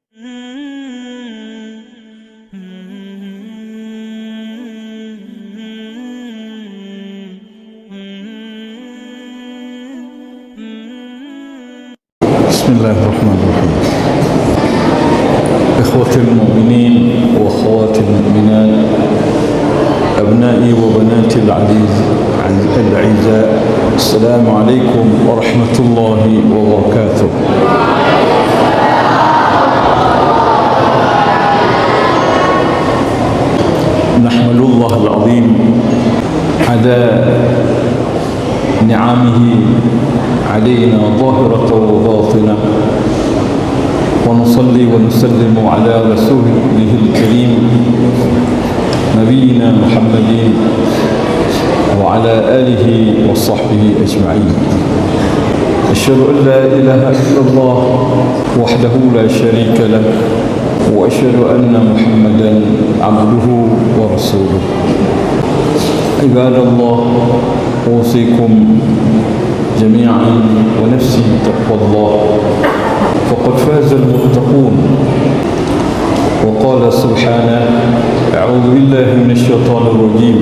Bismillahirrahmanirrahim. Ikhwatul mu'minin wa akhawatul mu'minat, abna'i wa banatil al-'izza, assalamualaikum warahmatullahi wabarakatuh. Nahmadullah al-'azim ala ni'amihi علينا ظاهرة وباطنة ونصلي ونسلم على رسوله الكريم نبينا محمد وعلى آله وصحبه أجمعين. أشهد أن لا إله إلا الله وحده لا شريك له وأشهد أن محمدا عبده ورسوله. عباد الله، أوصيكم جميعا ونفسي بتقوى الله، فقد فاز المتقون. وقال سبحانه: أعوذ بالله من الشيطان الرجيم،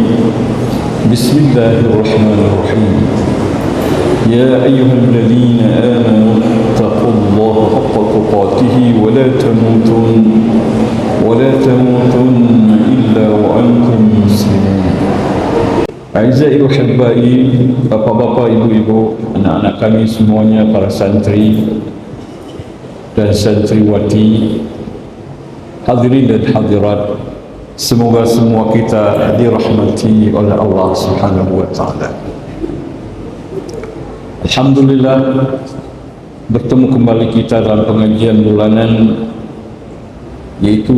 بسم الله الرحمن الرحيم، يا أيها الذين آمنوا اتقوا الله حق تقاته ولا تموتن إلا وأنتم مسلمون. Aizai uhibbai, bapak-bapak, ibu-ibu, anak-anak kami semuanya, para santri dan santriwati, hadirin dan hadirat, semoga semua kita dirahmati oleh Allah Subhanahu wa taala. Alhamdulillah, bertemu kembali kita dalam pengajian bulanan, yaitu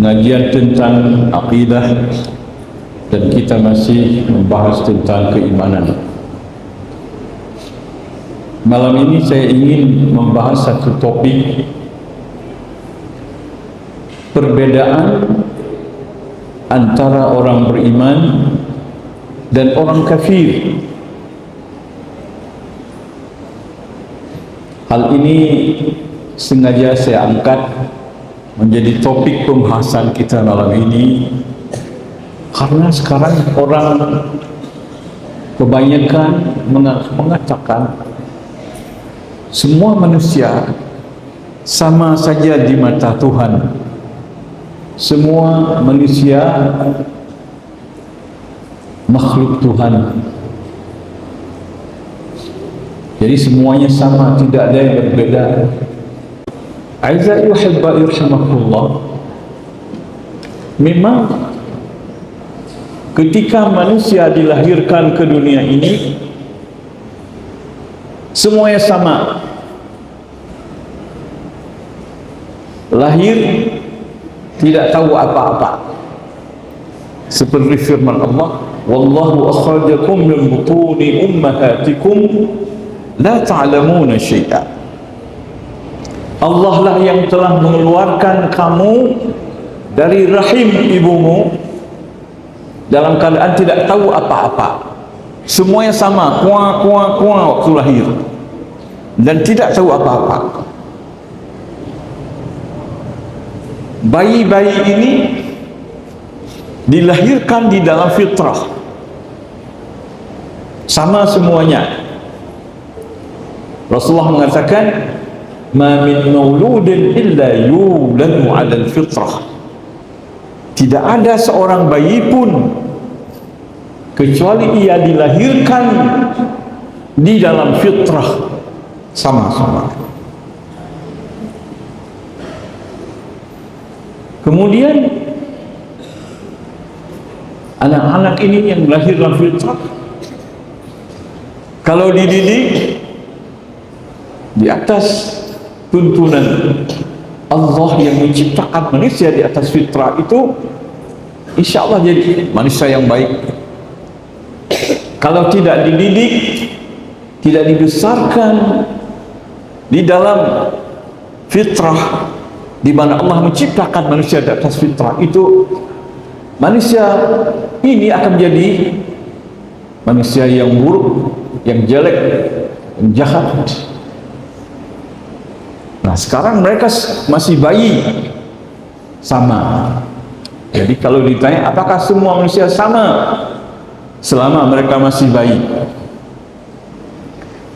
pengajian tentang akidah, dan kita masih membahas tentang keimanan. Malam ini saya ingin membahas satu topik, perbedaan antara orang beriman dan orang kafir. Hal ini sengaja saya angkat menjadi topik pembahasan kita malam ini, karena sekarang orang kebanyakan mengatakan semua manusia sama saja di mata Tuhan. Semua manusia makhluk Tuhan. Jadi semuanya sama, tidak ada yang berbeda. Aizai wa hibbai rahimakumullah. Memang ketika manusia dilahirkan ke dunia ini, semuanya sama. Lahir tidak tahu apa-apa. Seperti firman Allah, "Wallahu akhrajakum min butuni ummahatikum la ta'lamuna syai'a." Allah lah yang telah mengeluarkan kamu dari rahim ibumu dalam keadaan tidak tahu apa-apa. Semuanya sama, kuah waktu lahir, dan tidak tahu apa-apa. Bayi-bayi ini dilahirkan di dalam fitrah, sama semuanya. Rasulullah mengatakan, "Ma min mauludin illa yuladu 'alal fitrah." Tidak ada seorang bayi pun kecuali ia dilahirkan di dalam fitrah, sama-sama. Kemudian anak-anak ini yang lahir dalam fitrah, kalau dididik di atas tuntunan Allah yang menciptakan manusia di atas fitrah itu, insya Allah jadi manusia yang baik. Kalau tidak dididik, tidak dibesarkan di dalam fitrah, di mana Allah menciptakan manusia di atas fitrah itu, manusia ini akan menjadi manusia yang buruk, yang jelek, yang jahat. Nah sekarang mereka masih bayi, sama. Jadi kalau ditanya apakah semua manusia sama, selama mereka masih bayi.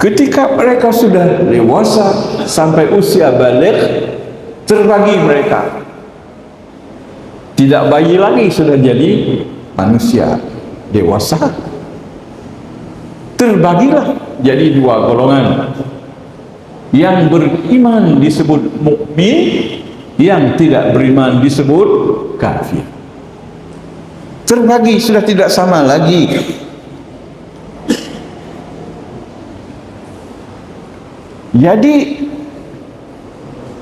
Ketika mereka sudah dewasa sampai usia balik, terbagi mereka. Tidak bayi lagi, sudah jadi manusia dewasa. Terbagilah jadi dua golongan. Yang beriman disebut mukmin, yang tidak beriman disebut kafir. Terbagi, sudah tidak sama lagi. Jadi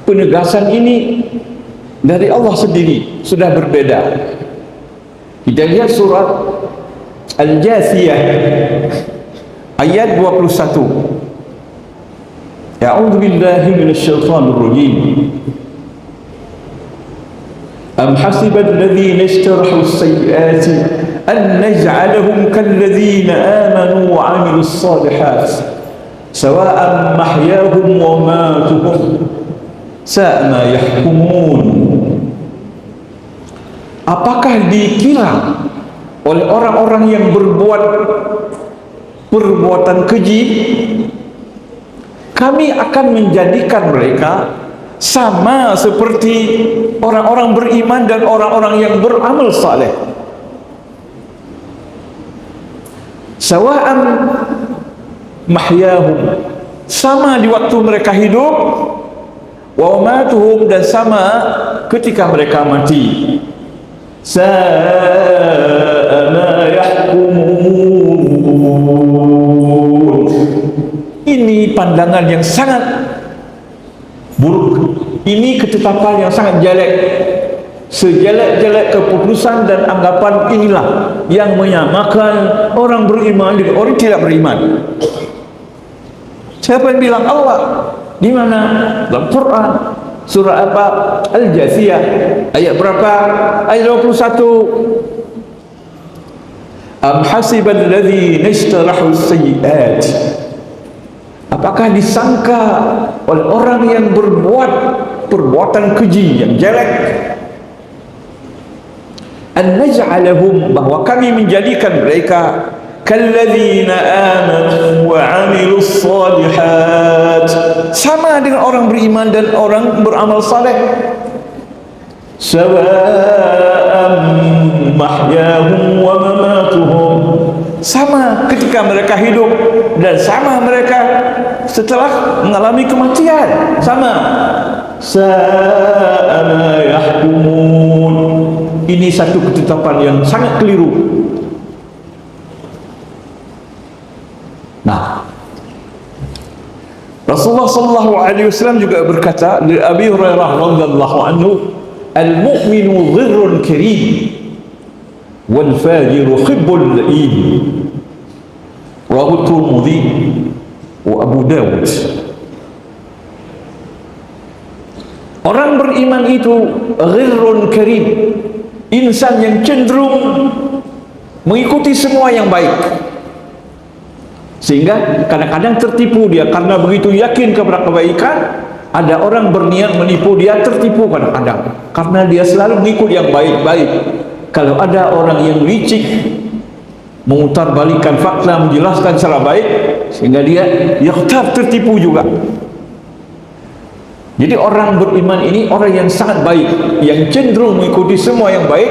penegasan ini dari Allah sendiri sudah berbeda. Kita lihat surat Al-Jathiyah ayat 21. A'udzu billahi minasyaitonir rajim. Am hasiba alladhina ishtarahu as-sayyi'ati an naj'alahum kalladzina amanu wa 'amilus shalihat sawa'an mahyahum wa matuhum sa'a ma yahkumun. Apakah dikira oleh orang-orang yang berbuat perbuatan keji, kami akan menjadikan mereka sama seperti orang-orang beriman dan orang-orang yang beramal saleh. Sawa'an mahyahum, sama di waktu mereka hidup, wa matuhum, dan sama ketika mereka mati. Sa'a ma yahkumun. Ini pandangan yang sangat buruk. Ini ketetapan yang sangat jelek. Sejelek-jelek keputusan dan anggapan inilah yang menyamakan orang beriman dengan orang tidak beriman. Siapa yang bilang? Allah. Di mana? Dalam Quran. Surah apa? Al-Jathiyah. Ayat berapa? Ayat 21. Am hasibal ladzina ishtarahu as-sayyi'at. Apakah disangka oleh orang yang berbuat perbuatan keji yang jelek, an naj'alahum, bahwa kami menjadikan mereka kalladzina amanu wa 'amilus shalihat, sama dengan orang beriman dan orang beramal saleh. Sawa'an mahyahum wa mamatuhum, sama ketika mereka hidup dan sama mereka setelah mengalami kematian, sama. Sa'a ma yahkumun. Ini satu ketetapan yang sangat keliru. Nah, Rasulullah sallallahu alaihi wasallam juga berkata dari Abi Hurairah radhiyallahu anhu, al-mu'minu dhirrun karim wal fajiru khibbul la'im. Rawahu Tirmidzi wa Abu Dawud. Orang beriman itu ghirrun karim, insan yang cenderung mengikuti semua yang baik, sehingga kadang-kadang tertipu dia karena begitu yakin kepada kebaikan. Ada orang berniat menipu dia, tertipu kadang-kadang karena dia selalu mengikut yang baik-baik. Kalau ada orang yang licik, memutarbalikkan fakta, menjelaskan secara baik, sehingga dia tertipu juga. Jadi orang beriman ini orang yang sangat baik, yang cenderung mengikuti semua yang baik.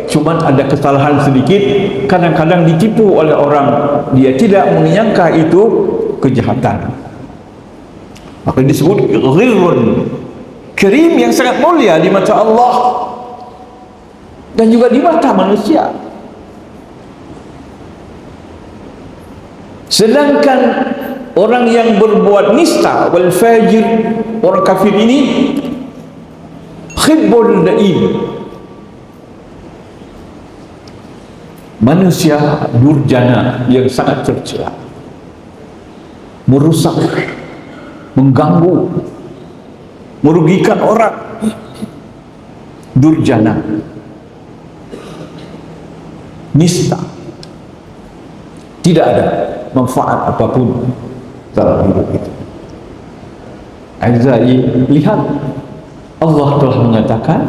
Cuman ada kesalahan sedikit, kadang-kadang ditipu oleh orang, dia tidak menyangka itu kejahatan. Maka disebut ghirrun karim, yang sangat mulia di mata Allah dan juga di mata manusia. Sedangkan orang yang berbuat nista wal fajir, orang kafir ini khibbul daim, manusia durjana yang sangat tercela, merusak, mengganggu, merugikan orang. Durjana, nista, tidak ada manfaat apapun dalam hidup itu. Aizai, lihat, Allah telah mengatakan,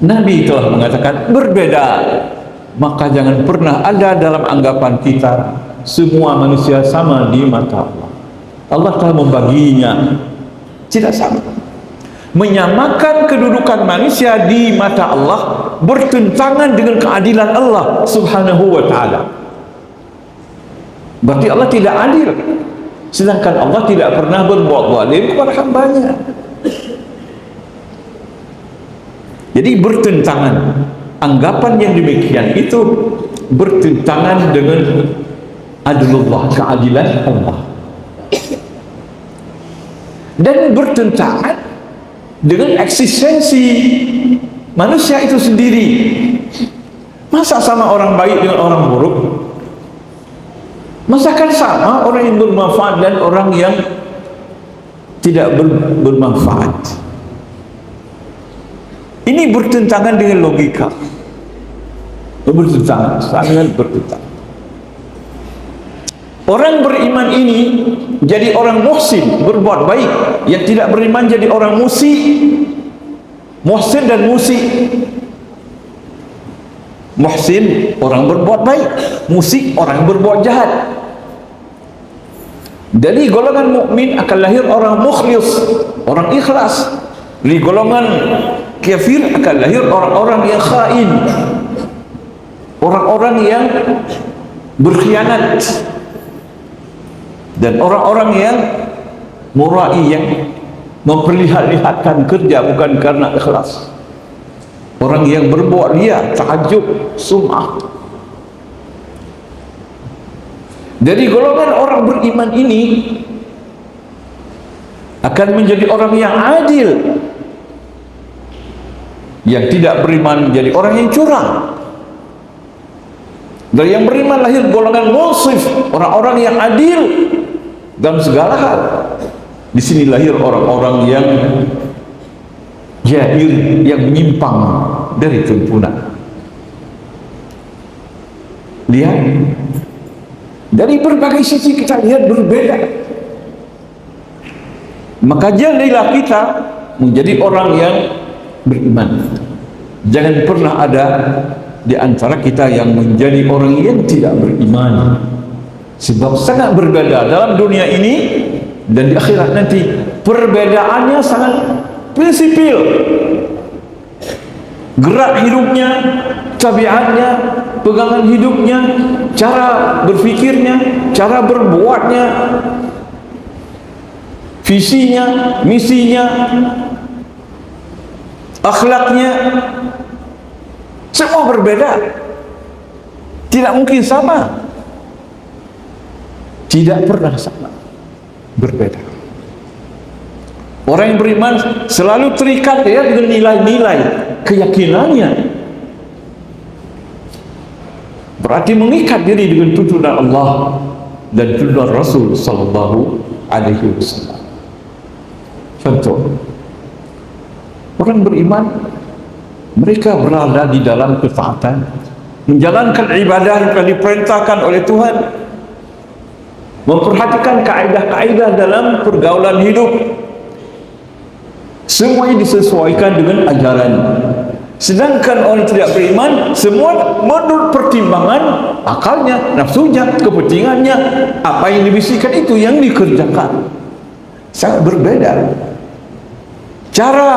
Nabi telah mengatakan berbeda. Maka jangan pernah ada dalam anggapan kita semua manusia sama di mata Allah. Allah telah membaginya tidak sama. Menyamakan kedudukan manusia di mata Allah bertentangan dengan keadilan Allah subhanahu wa ta'ala. Berarti Allah tidak adil, sedangkan Allah tidak pernah berbuat zalim kepada hambanya. Jadi bertentangan. Anggapan yang demikian itu bertentangan dengan adilullah, keadilan Allah, dan bertentangan dengan eksistensi manusia itu sendiri. Masa sama orang baik dengan orang buruk? Masakan sama orang yang bermanfaat dan orang yang tidak bermanfaat? Ini bertentangan dengan logika. Bertentangan, sangat bertentangan. Orang beriman ini jadi orang muhsin, berbuat baik. Yang tidak beriman jadi orang musi. Muhsin dan musi. Muhsin, orang berbuat baik. Musi, orang berbuat jahat. Dari golongan mukmin akan lahir orang mukhlis, orang ikhlas. Dari golongan kafir akan lahir orang-orang yang khain, orang-orang yang berkhianat, dan orang-orang yang murai, yang memperlihat-lihatkan kerja bukan karena ikhlas, orang yang berbuat ria, ta'ajub, sum'ah. Dari golongan orang beriman ini akan menjadi orang yang adil. Yang tidak beriman jadi orang yang curang. Dari yang beriman lahir golongan munsif, orang-orang yang adil dalam segala hal. Di sini lahir orang-orang yang jair, yang menyimpang dari tuntunan. Lihat, dari berbagai sisi kita lihat berbeda. Maka jadilah kita menjadi orang yang beriman. Jangan pernah ada di antara kita yang menjadi orang yang tidak beriman, sebab sangat berbeda dalam dunia ini dan di akhirat nanti. Perbedaannya sangat prinsipil. Gerak hidupnya, tabiatnya, pegangan hidupnya, cara berfikirnya, cara berbuatnya, visinya, misinya, akhlaknya, semua berbeda. Tidak mungkin sama. Tidak pernah sama. Berbeda. Orang yang beriman selalu terikat ya dengan nilai-nilai keyakinannya. Berarti mengikat diri dengan tuntunan Allah dan tuntunan Rasul sallallahu alaihi wasallam. Contoh, orang beriman, mereka berada di dalam ketaatan, menjalankan ibadah yang telah diperintahkan oleh Tuhan, memperhatikan kaedah-kaedah dalam pergaulan hidup. Semuanya disesuaikan dengan ajaran. Sedangkan orang tidak beriman, semua menurut pertimbangan akalnya, nafsunya, kepentingannya. Apa yang dibisikkan itu yang dikerjakan. Sangat berbeda. Cara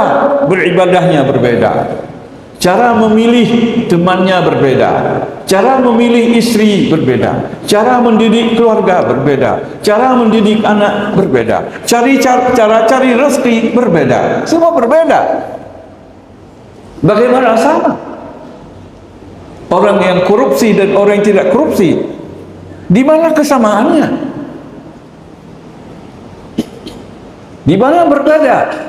beribadahnya berbeda, cara memilih temannya berbeda, cara memilih istri berbeda, cara mendidik keluarga berbeda, cara mendidik anak berbeda, cara cari rezeki berbeda. Semua berbeda. Bagaimana sama? Orang yang korupsi dan orang yang tidak korupsi, di mana kesamaannya? Di mana berbeda?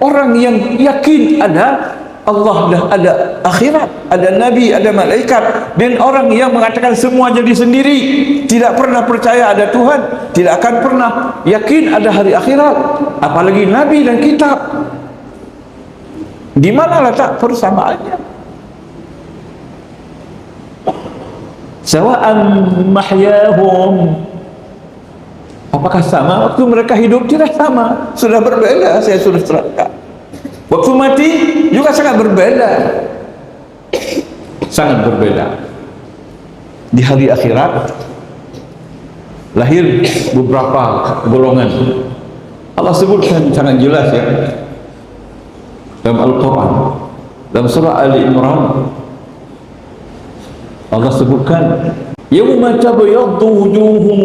Orang yang yakin ada Allah dan ada akhirat, ada Nabi, ada malaikat, dan orang yang mengatakan semua jadi sendiri, tidak pernah percaya ada Tuhan, tidak akan pernah yakin ada hari akhirat, apalagi Nabi dan kitab. Di mana letak persamaannya? Sawa'an mahyahum Apakah sama? Waktu mereka hidup tidak sama, sudah berbeda. Saya sudah terangkan. Waktu mati juga sangat berbeda, sangat berbeda. Di hari akhirat lahir beberapa golongan. Allah sebutkan sangat jelas ya dalam Al-Quran, dalam surah Ali Imran. Allah sebutkan yawma tabyaddu wujuhum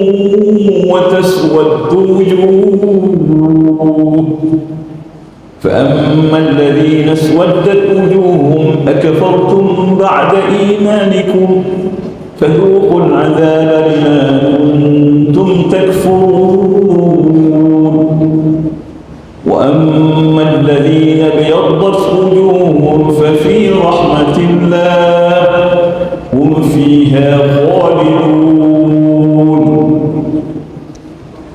wa taswaddu wujuh فأما الذين اسودت وجوههم أكفرتم بعد إيمانكم فذوقوا العذاب بما كنتم تكفرون وأما الذين ابيضت وجوههم ففي رحمة الله هم فيها خالدون.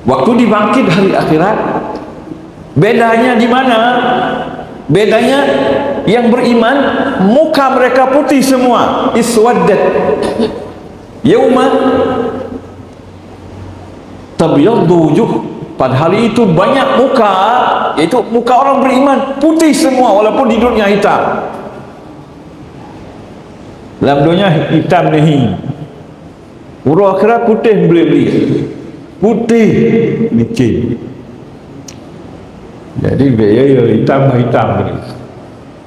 Waktu dibangkit hari akhirat, bedanya di mana? Bedanya yang beriman muka mereka putih semua, iswaddat. Yauma tabyaddu wujuh, pada hari itu banyak muka, yaitu muka orang beriman putih semua walaupun di dunia hitam. Dalam dunia hitam nih, urut akhirat putih beli-beli, putih mikir. Jadi biaya hitam ni.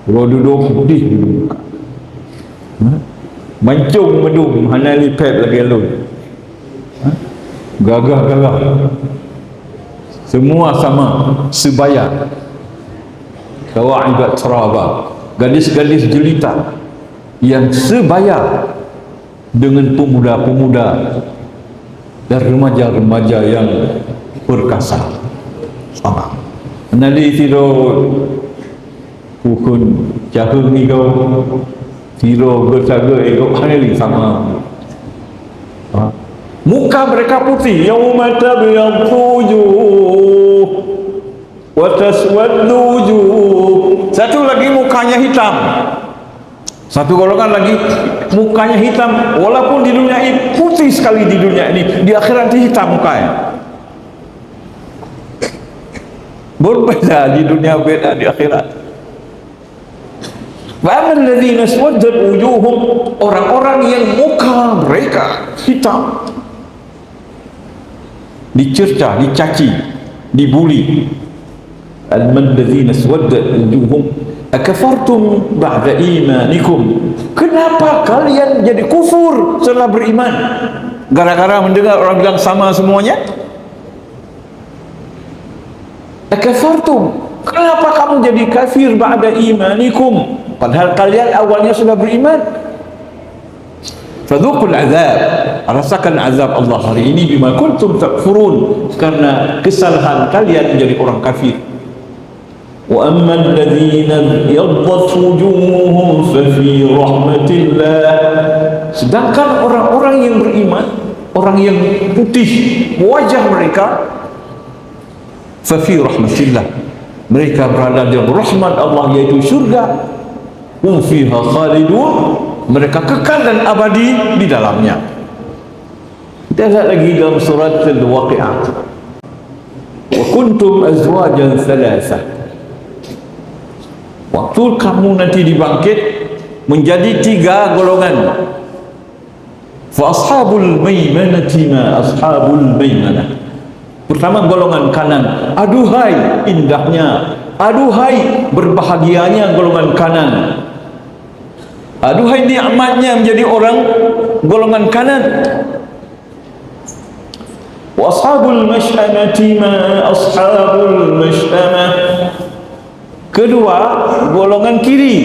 Kalau duduk putih duduk. Mancung medung hana lipet lagi alun. Gagah-gagah. Semua sama, sebaya. Kawa'ibat Saraba, gadis-gadis jelita yang sebaya dengan pemuda-pemuda dan remaja-remaja yang perkasa. Sama. Nali tiro ukun jahung ni kau tiro bersaga ego haneli sama. Muka mereka putih, yauma tabyaddu wujuh wa taswaddu wujuh. Satu lagi mukanya hitam. Satu golongan lagi mukanya hitam, walaupun di dunia ini putih sekali, di dunia ini, di akhirat hitam mukanya. Berbeda di dunia, beda di akhirat. Wa'amal ladzina aswaddat wujuhum, orang-orang yang muka mereka hitam, dicerca, dicaci, dibuli. Al-man ladzina aswaddat wujuhum akafartum ba'da imanikum, kenapa kalian jadi kufur setelah beriman? Gara-gara mendengar orang bilang sama semuanya. Akafartum, kenapa kamu jadi kafir ba'da imanikum, padahal kalian awalnya sudah beriman? Fadhuqul azab, rasakan azab Allah hari ini bima kuntum takfurun, karena kesalahan kalian menjadi orang kafir. Wa ammal ladzina yaddat wujuhum fa fi rahmatillah, sedangkan orang-orang yang beriman, orang yang putih wajah mereka, fa fi rahmatillah, mereka berada di rahmat Allah, yaitu syurga. Hum fiha khalidun, mereka kekal dan abadi di dalamnya. Kita lihat lagi dalam surat Al-Waqi'ah, wa kuntum azwajan thalathah, waktu kamu nanti dibangkit menjadi 3 golongan. Fa ashabul maimanati ma ashabul maimanah, pertama golongan kanan, aduhai indahnya, aduhai berbahagianya golongan kanan, aduhai nikmatnya menjadi orang golongan kanan. Wa ashabul masy'amati ma ashabul masy'amah, kedua golongan kiri,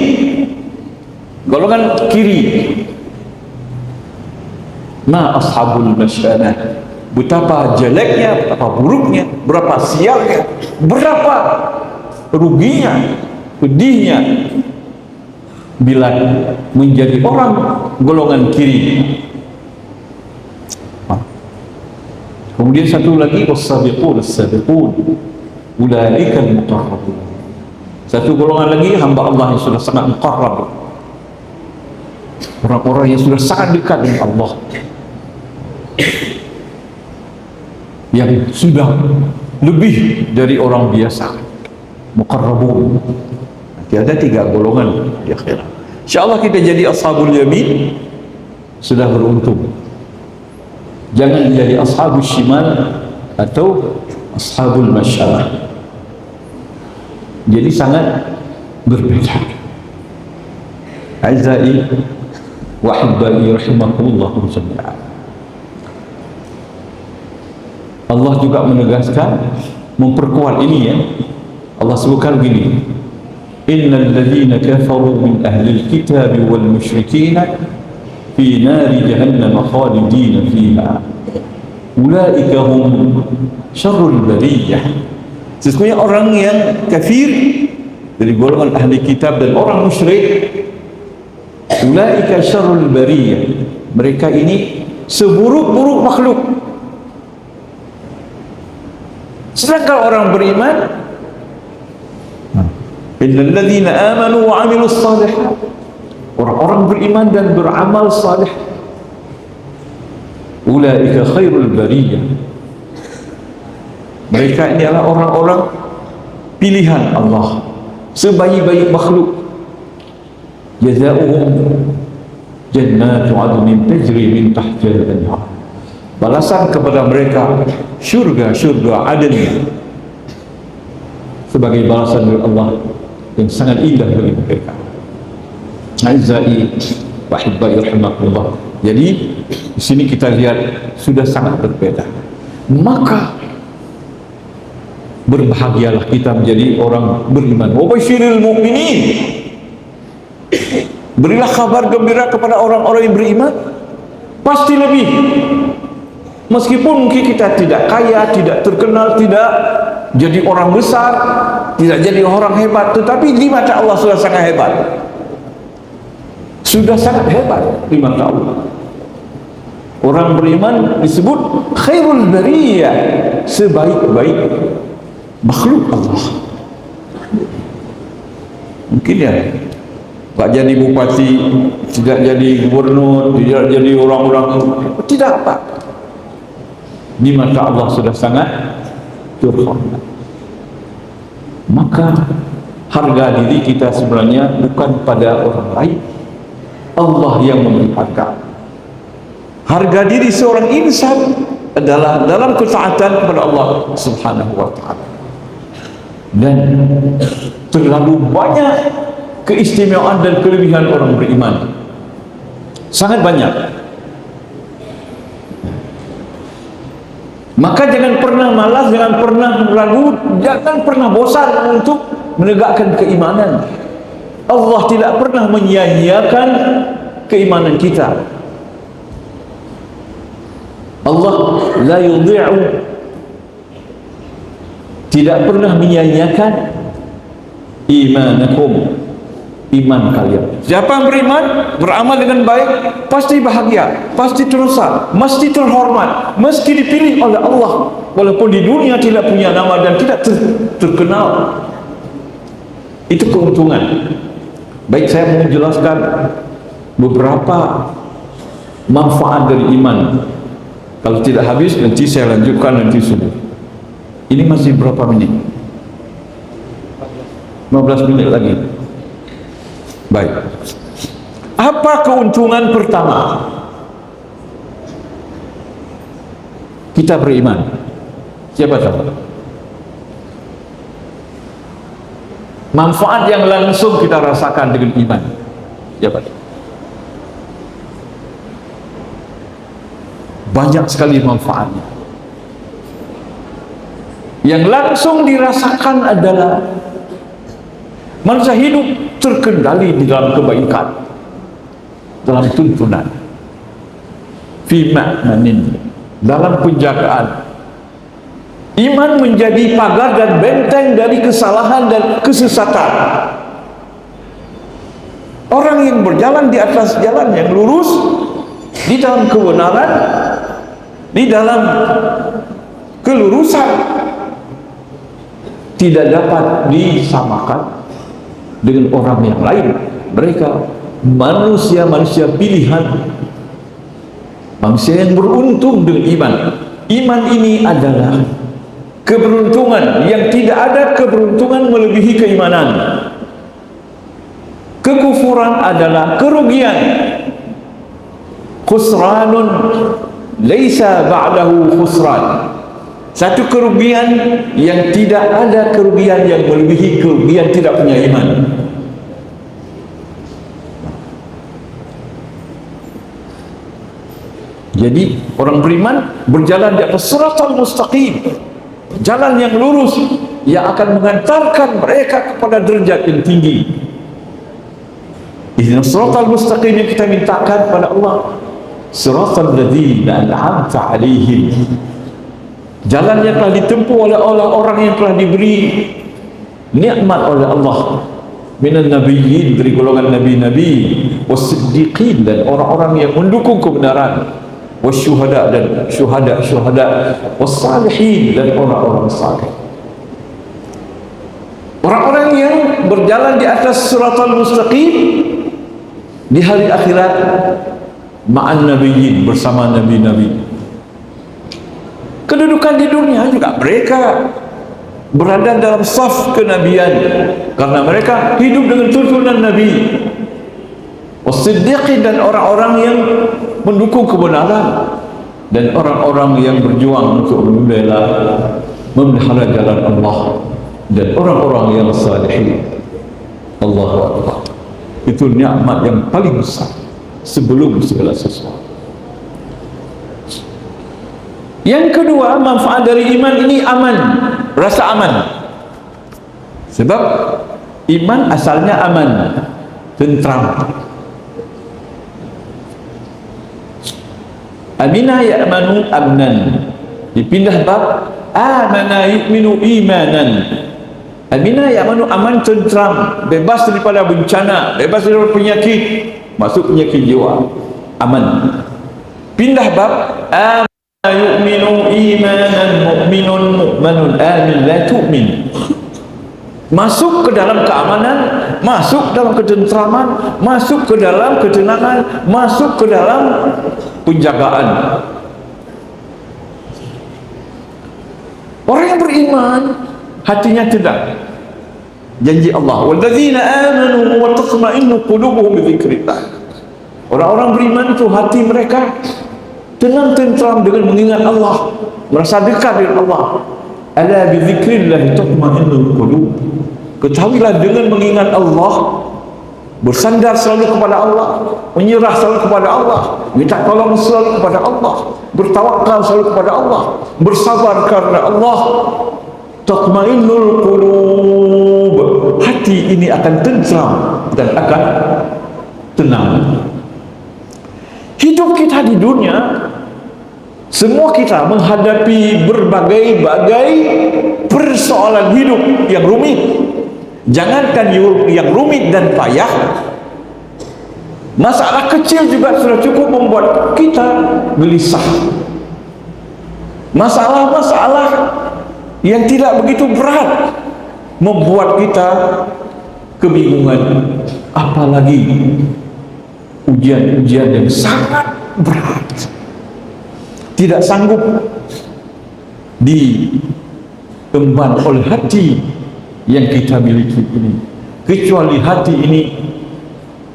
golongan kiri, ma ashabul masy'amah, betapa jeleknya, betapa buruknya, berapa sialnya, berapa ruginya, pedihnya bila menjadi orang golongan kiri. Kemudian satu lagi, was-sabiqun as-sabiqun ulaika al-muqarrabun, satu golongan lagi hamba Allah yang sudah sangat muqarrab, orang-orang yang sudah sangat dekat dengan Allah. yang sudah lebih dari orang biasa, muqarrabun. Nanti ada 3 golongan di akhirat. InsyaAllah kita jadi ashabul yamin, sudah beruntung. Jangan jadi ashabul shimal atau ashabul masyarah. Jadi sangat berbeda. Aizai wa hibbai rahimakumullah jami'an. Allah juga menegaskan, memperkuat ini ya. Allah sebutkan begini, innal ladzina kafaru min ahlil kitab wal musyrikin fi nari jahannam khalidin fiha ulaika hum syarrul bariyah. Sesungguhnya orang yang kafir dari golongan ahli kitab dan orang musyrik, ulaika syarrul bariyah, mereka ini seburuk-buruk makhluk. Sedangkan orang beriman, innal ladzina amanu wa 'amilus shalihat, orang-orang beriman dan beramal saleh, ulaika khairul bariyah, mereka ini adalah orang-orang pilihan Allah, sebaik-baik makhluk. Jazaohum jannatu 'adnin tajri min tahtiha al-anhar, balasan kepada mereka syurga-syurga Aden sebagai balasan dari Allah yang sangat indah bagi mereka. Aizai wa hibbai rahimakumullah. Jadi di sini kita lihat sudah sangat berbeda. Maka berbahagialah kita menjadi orang beriman. Wa basyiril mu'minin, berilah kabar gembira kepada orang-orang yang beriman, pasti lebih. Meskipun mungkin kita tidak kaya, tidak terkenal, tidak jadi orang besar, tidak jadi orang hebat, tetapi di mata Allah sudah sangat hebat. Sudah sangat hebat di mata Allah. Orang beriman disebut khairul bariyah, sebaik-baik makhluk Allah. Mungkin ya tak jadi bupati, tidak jadi gubernur, tidak jadi orang-orang, tidak apa, di mata Allah sudah sangat terhormat. Maka harga diri kita sebenarnya bukan pada orang lain, Allah yang memberi harga. Harga diri seorang insan adalah dalam ketaatan kepada Allah Subhanahu wa ta'ala. Dan terlalu banyak keistimewaan dan kelebihan orang beriman, sangat banyak. Maka jangan pernah malas, jangan pernah ragu, jangan pernah bosan untuk menegakkan keimanan. Allah tidak pernah menyia-nyiakan keimanan kita. Allah la yudhi'u, tidak pernah menyia-nyiakan imanakum, iman kalian. Siapa yang beriman, beramal dengan baik, pasti bahagia, pasti terusak, mesti terhormat, mesti dipilih oleh Allah, walaupun di dunia tidak punya nama dan tidak terkenal. Itu keuntungan. Baik, saya mau menjelaskan beberapa manfaat dari iman. Kalau tidak habis nanti saya lanjutkan nanti subuh. Ini masih berapa menit? 15 menit lagi. Baik. Apa keuntungan pertama kita beriman? Siapa tahu? Manfaat yang langsung kita rasakan dengan iman. Siapa tahu? Banyak sekali manfaatnya. Yang langsung dirasakan adalah manusia hidup terkendali di dalam kebaikan, dalam tuntunan, fi ma'manin, dalam penjagaan. Iman menjadi pagar dan benteng dari kesalahan dan kesesatan. Orang yang berjalan di atas jalan yang lurus, di dalam kebenaran, di dalam kelurusan, tidak dapat disamakan dengan orang yang lain. Mereka manusia-manusia pilihan, manusia yang beruntung dengan iman. Iman ini adalah keberuntungan yang tidak ada keberuntungan melebihi keimanan. Kekufuran adalah kerugian. Khusranun laisa ba'dahu khusran. Satu kerugian yang tidak ada kerugian yang melebihi kerugian tidak punya iman. Jadi orang beriman berjalan di atas siratal mustaqim, jalan yang lurus yang akan mengantarkan mereka kepada derajat yang tinggi. Ihdinas siratal mustaqim yang kita mintakan pada Allah, siratal ladzina an'amta 'alaihim, jalan yang telah ditempuh oleh orang yang telah diberi nikmat oleh Allah, minan nabiyyin, dari golongan nabi-nabi, was-siddiqin, dan orang-orang yang mendukung kebenaran, wasyuhada, dan syuhada, wassalihin, dan orang-orang saleh. Orang-orang yang berjalan di atas siratal mustaqim di hari akhirat ma'an nabiyyin, bersama nabi-nabi. Kedudukan di dunia juga mereka berada dalam saf kenabian karena mereka hidup dengan tuntunan Nabi. Wassiddiqin, dan orang-orang yang mendukung kebenaran, dan orang-orang yang berjuang untuk memelihara jalan Allah, dan orang-orang yang salihin. Allahu Akbar. Itu nikmat yang paling besar sebelum segala sesuatu. Yang kedua, manfaat dari iman ini aman, rasa aman. Sebab iman asalnya aman, tentram. Amina ya'manu amnan, dipindah bab, amana yu'minu imanan. Amina ya'manu, aman, tentram, bebas daripada bencana, bebas daripada penyakit, masuk penyakit jiwa, aman. Pindah bab, amana yu'minu imanan mu'minun mu'manun amin la tu'min. Masuk ke dalam keamanan, masuk dalam ketentraman, masuk ke dalam ketenangan, masuk ke dalam penjagaan. Orang yang beriman hatinya tenang. Janji Allah, walladzina amanu wa tatma'innu qulubuhum bi dzikrillah. Orang-orang beriman itu hati mereka tenang tentram dengan mengingat Allah, merasa dekat dengan Allah. Ala bi dzikrillah tatma'innul qulub. Ketahuilah, dengan mengingat Allah, bersandar selalu kepada Allah, menyerah selalu kepada Allah, minta tolong selalu kepada Allah, bertawakal selalu kepada Allah, bersabar karena Allah, tatmainnul qulub, hati ini akan tentram dan akan tenang. Hidup kita di dunia, semua kita menghadapi berbagai-bagai persoalan hidup yang rumit. Jangankan yang rumit dan payah, masalah kecil juga sudah cukup membuat kita gelisah. Masalah-masalah yang tidak begitu berat membuat kita kebingungan, apalagi ujian-ujian yang sangat berat, tidak sanggup diemban oleh hati yang kita miliki ini, kecuali hati ini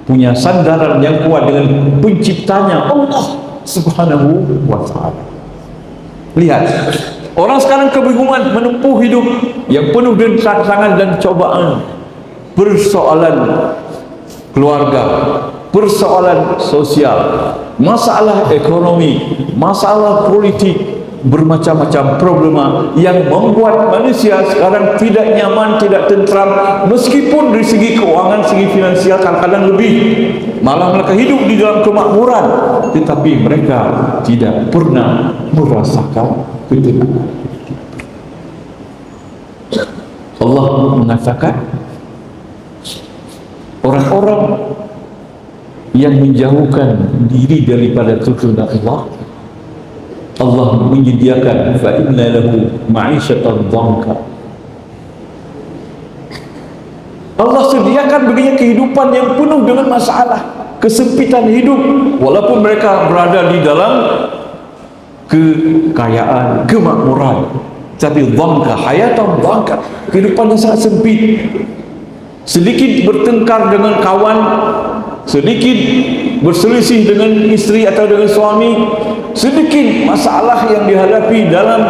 punya sandaran yang kuat dengan penciptanya, Allah Subhanahu wa ta'ala. Lihat, orang sekarang kebingungan menempuh hidup yang penuh dengan tantangan dan cobaan, persoalan keluarga, persoalan sosial, masalah ekonomi, masalah politik, bermacam-macam problema yang membuat manusia sekarang tidak nyaman, tidak tentram, meskipun dari segi keuangan, segi finansial kadang-kadang lebih, malah mereka hidup di dalam kemakmuran, tetapi mereka tidak pernah merasakan ketenangan. Allah mengatakan orang-orang yang menjauhkan diri daripada tuntunan Allah menyediakan fa inna lahu ma'isyatan dhanka. Allah sediakan baginya kehidupan yang penuh dengan masalah, kesempitan hidup, walaupun mereka berada di dalam kekayaan, kemakmuran. Tapi dhanka hayatan dhanka, kehidupan yang sangat sempit. Sedikit bertengkar dengan kawan, sedikit berselisih dengan isteri atau dengan suami, sedikit masalah yang dihadapi dalam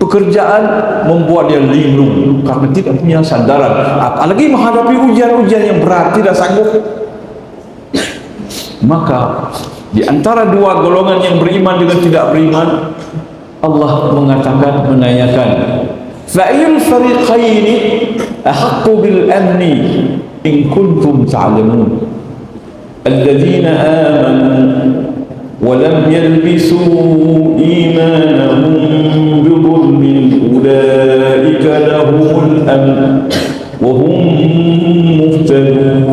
pekerjaan membuat dia linglung karena tidak punya sandaran, apalagi menghadapi ujian-ujian yang berat, tidak sanggup. Maka di antara dua golongan yang beriman dengan tidak beriman, Allah mengatakan, menanyakan, fa'il fariqaini ahaqqu bil amni in kuntum ta'lamun alladhina amanu wa lam yalbisu imanahum bi dhulmin ulaika lahumul amn wa hum muhtadun.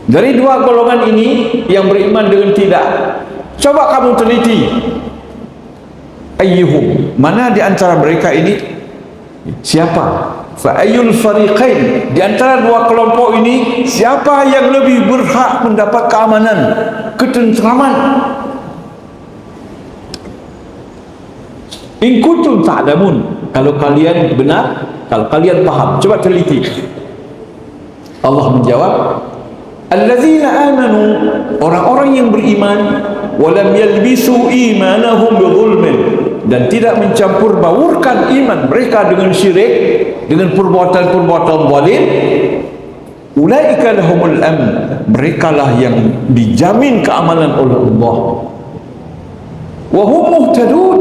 Dari dua golongan ini yang beriman dengan tidak, coba kamu teliti, ayyuhum, mana di antara mereka ini, siapa? Fa ayyul fariqain, di antara dua kelompok ini siapa yang lebih berhak mendapat keamanan, ketentraman? In kuntum ta'lamun, kalau kalian benar, kalau kalian paham, coba teliti. Allah menjawab, allazina amanu, orang-orang yang beriman, walam yalbisu imanahum bidzulmin, dan tidak mencampur baurkan iman mereka dengan syirik, dengan perbuatan-perbuatan zalim, ulaika lahumul amn, merekalah yang dijamin keamanan oleh Allah, wa hum muhtadun,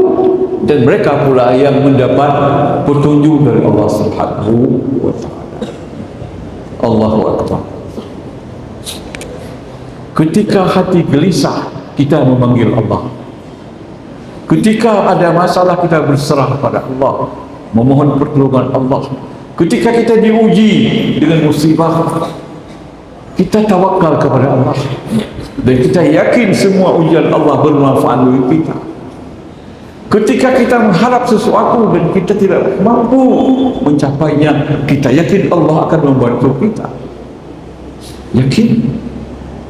dan mereka pula yang mendapat petunjuk dari Allah Subhanahu wa taala. Allahu akbar. Ketika hati gelisah, kita memanggil Allah. Ketika ada masalah, kita berserah pada Allah, memohon pertolongan Allah. Ketika kita diuji dengan musibah, kita tawakal kepada Allah, dan kita yakin semua ujian Allah bermanfaat bagi kita. Ketika kita mengharap sesuatu dan kita tidak mampu mencapainya, kita yakin Allah akan membantu kita. Yakin.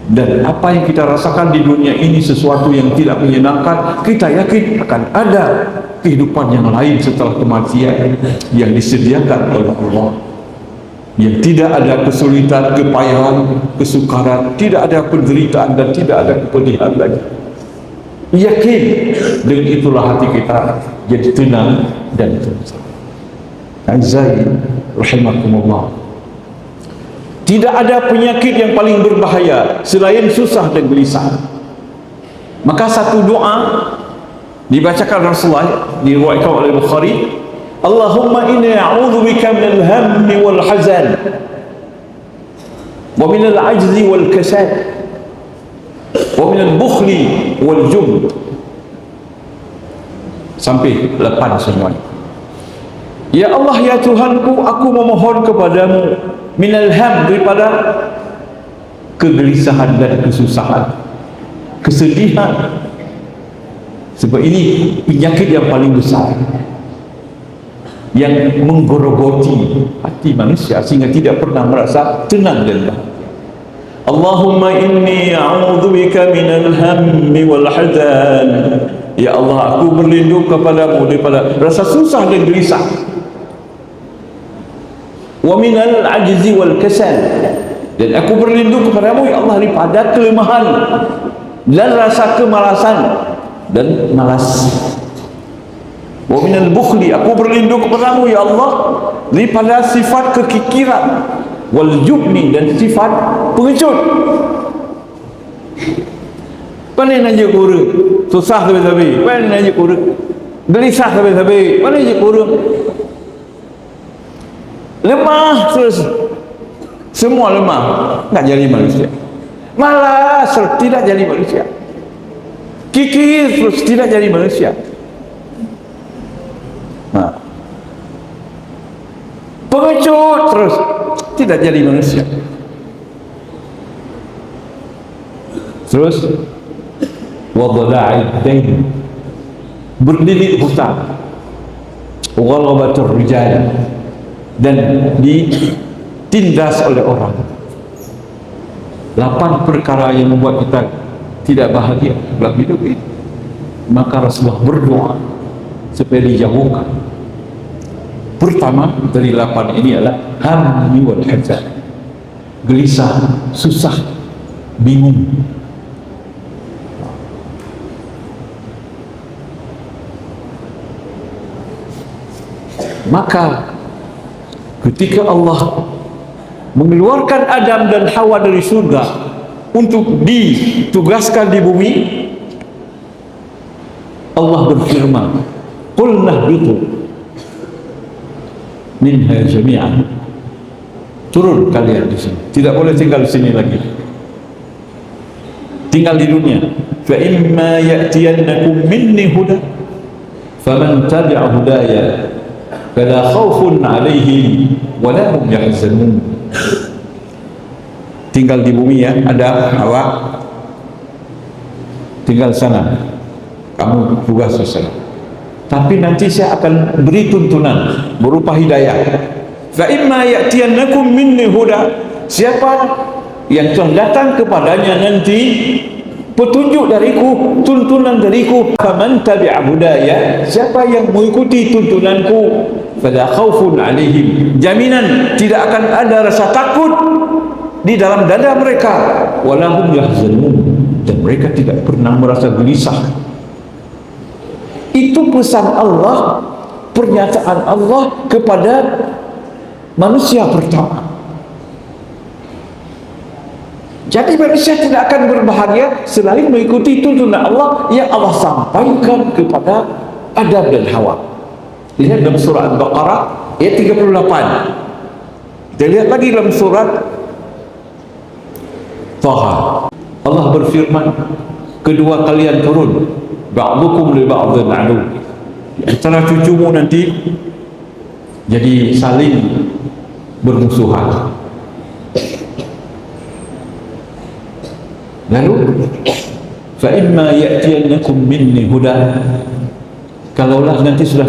Dan apa yang kita rasakan di dunia ini sesuatu yang tidak menyenangkan, kita yakin akan ada kehidupan yang lain setelah kematian yang disediakan oleh Allah, yang tidak ada kesulitan, kepayahan, kesukaran, tidak ada penderitaan dan tidak ada kepedihan lagi. Yakin, dengan itulah hati kita jadi tenang dan tenang. Azai rahimakumullah. Tidak ada penyakit yang paling berbahaya selain susah dan gelisah. Maka satu doa dibacakan Rasulullah, diriwayatkan oleh Bukhari, Allahumma inni a'udzubika minal hammi wal hazan wa minal ajzi wal kasal wa minal bukhli wal jubn, sampai 8 semuanya. Ya Allah, ya Tuhanku, aku memohon kepadamu minal ham, daripada kegelisahan dan kesusahan, kesedihan. Sebab ini penyakit yang paling besar yang menggerogoti hati manusia sehingga tidak pernah merasa tenang dan bahagia. Allahumma inni a'udzubika minal hammi wal hazan. Ya Allah, aku berlindung kepadamu daripada rasa susah dan gelisah. Wa minal ajzi wal kasal, dan aku berlindung kepadamu ya Allah daripada kelemahan dan rasa kemalasan dan malas. Wa minal bukhli, aku berlindung kepadamu ya Allah daripada sifat kekikiran, wal jubni, dan sifat pengecut. Pandai nanya kurang, susah tapi pandai nanya kurang, gelisah tapi pandai nanya kurang, lemah terus, semua lemah, tak jadi manusia. Malas tidak jadi manusia. Kikir terus tidak jadi manusia. Pengecut terus tidak jadi manusia. Terus wada'id dain, berlilit hutang, ghalabatur rijal, dan ditindas oleh orang. 8 perkara yang membuat kita tidak bahagia dalam hidup ini. Maka Rasulullah berdoa supaya dijauhkan. Pertama dari 8 ini adalah hammi wal hazan, gelisah, susah, bingung. Maka ketika Allah mengeluarkan Adam dan Hawa dari surga untuk ditugaskan di bumi, Allah berfirman, qul nahbitu minha jami'an, turun kalian di sini, tidak boleh tinggal di sini lagi, tinggal di dunia. Fa imma ya'tiyannakum minni huda faman tabi'a hudaya fala khaufun 'alaihim wa la hum yahzanun. Tinggal di bumi ya, ada Hawa, tinggal sana, kamu tugas di sana. Tapi nanti saya akan beri tuntunan berupa hidayah. Fa imma ya'tiyannakum minni huda, siapa yang telah datang kepadanya nanti petunjuk dariku, tuntunan dariku, faman tabi'a hudaya, siapa yang mengikuti tuntunanku, fala khaufun 'alaihim, jaminan tidak akan ada rasa takut di dalam dada mereka, walahum yahzanun, dan mereka tidak pernah merasa gelisah. Itu pesan Allah, pernyataan Allah kepada manusia pertama. Jadi manusia tidak akan berbahagia selain mengikuti tuntunan Allah yang Allah sampaikan kepada Adam dan Hawa. Lihat dalam surah Al-Baqarah ayat 38. Kita lihat lagi dalam surat Taha. Allah berfirman, kedua kalian turun, ba'dukum li ba'dhin adu, antara cucumu nanti jadi saling bermusuhan. Lalu fa imma ya'tiyannakum minni huda, kalaulah nanti sudah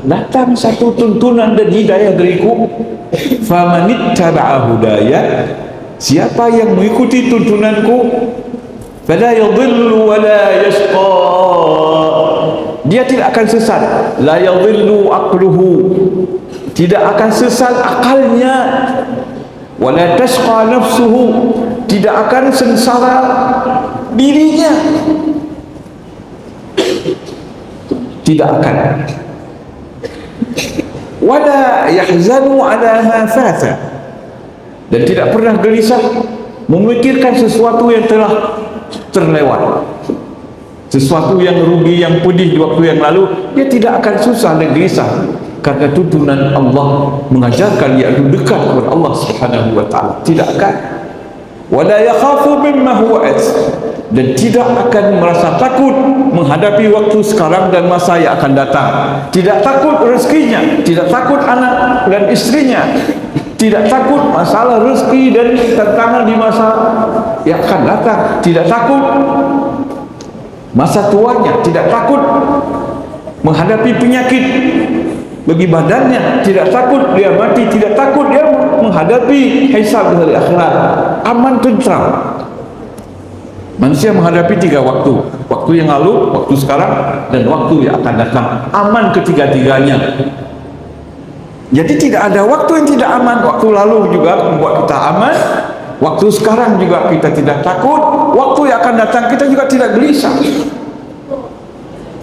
datang satu tuntunan dan hidayah dariku, famanittaba'a hudaya, siapa yang mengikuti tuntunanku, fala yadhillu wa la yashqa, dia tidak akan sesat. La yadhillu aqluhu, tidak akan sesat akalnya. Wa la tashqa nafsuhu, tidak akan sengsara dirinya, tidak akan. Wala yahzanu ala ma fata, dan tidak pernah gelisah memikirkan sesuatu yang telah terlewat, sesuatu yang rugi, yang pedih di waktu yang lalu. Dia tidak akan susah dan gelisah karena tuntunan Allah mengajarkan dia untuk dekat kepada Allah Subhanahu wa taala. Tidak akan. Wala yakhafu mimma huwa at, dan tidak akan merasa takut menghadapi waktu sekarang dan masa yang akan datang. Tidak takut rezekinya, tidak takut anak dan istrinya, tidak takut masalah rezeki dan tantangan di masa yang akan datang, tidak takut masa tuanya, tidak takut menghadapi penyakit bagi badannya, tidak takut dia mati, tidak takut dia menghadapi hisab di hari akhirat. Aman, tentram. Manusia menghadapi 3 waktu, waktu yang lalu, waktu sekarang, dan waktu yang akan datang. Aman ketiga-tiganya. Jadi tidak ada waktu yang tidak aman. Waktu lalu juga membuat kita aman, waktu sekarang juga kita tidak takut, waktu yang akan datang kita juga tidak gelisah.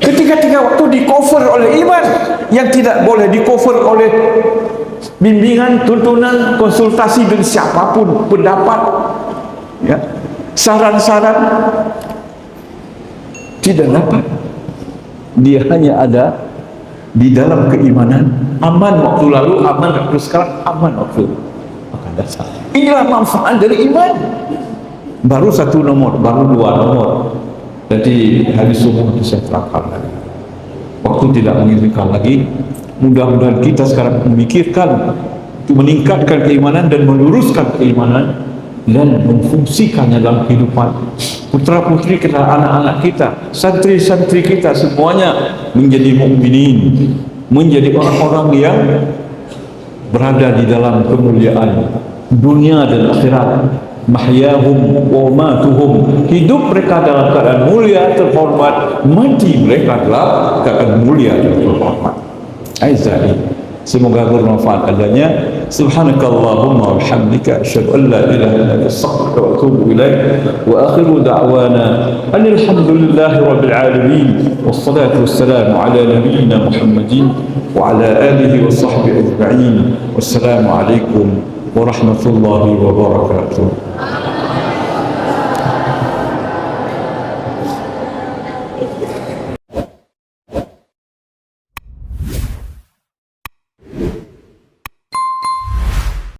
Ketiga-tiga waktu di cover oleh iman, yang tidak boleh di cover oleh bimbingan, tuntunan, konsultasi dengan siapapun, pendapat, ya, saran-saran, tidak dapat. Dia hanya ada di dalam keimanan. Aman waktu lalu, aman waktu sekarang, aman waktu akan datang. Inilah manfaat dari iman. Baru 1 nomor, baru 2 nomor. Jadi hari subuh itu saya terangkan lagi. Waktu tidak mengizinkan lagi. Mudah-mudahan kita sekarang memikirkan untuk meningkatkan keimanan dan meluruskan keimanan dan memfungsikannya dalam kehidupan putra putri kita, anak-anak kita, santri-santri kita, semuanya menjadi mukminin, menjadi orang-orang yang berada di dalam kemuliaan dunia dan akhirat. Mahyahum wa matuhum, hidup mereka dalam keadaan mulia terhormat, mati mereka dalam keadaan mulia terhormat. Aizai, semoga bermanfaat adanya. Subhanakallahumma wa bihamdika asyhadu an la ilaha illa anta astaghfiruka wa atubu ilaik. Wa akhiru da'wana alhamdulillahi rabbil alamin wassalatu wassalamu ala nabiyyina Muhammadin wa ala alihi wa sahbihi ajma'in. Wassalamu alaikum warahmatullahi wabarakatuh.